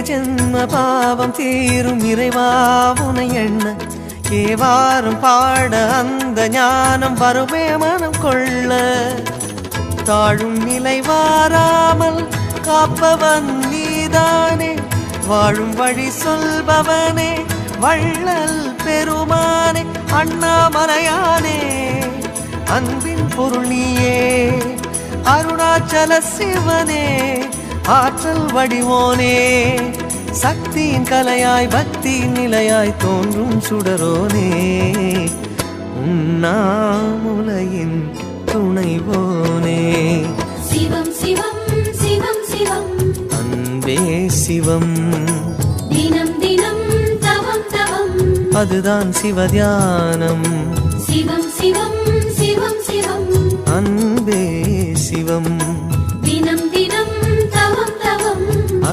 ஜென்ம பாவம் தீரும் இறைவா உனை எண்ண ஏவாரும் பாட அந்த ஞானம் வருமே மனம் கொள்ள தாழும் நிலை வாராமல் காப்பவன் நீதானே வாழும் வழி சொல்பவனே வள்ளல் பெருமானே அண்ணாமலையானே அன்பின் பொருள் நீயே அருணாச்சல சிவனே ஆற்றல் வடிவோனே சக்தியின் கலையாய் பக்தியின் நிலையாய் தோன்றும் சுடரோனே உண்ணாமுலையின் துணைவோனே சிவம் சிவம் சிவம் சிவம் அன்பே சிவம் தினம் தினம் தவம் தவம் அதுதான் சிவதியானம் சிவம் சிவம் சிவம் சிவம் அன்பே சிவம்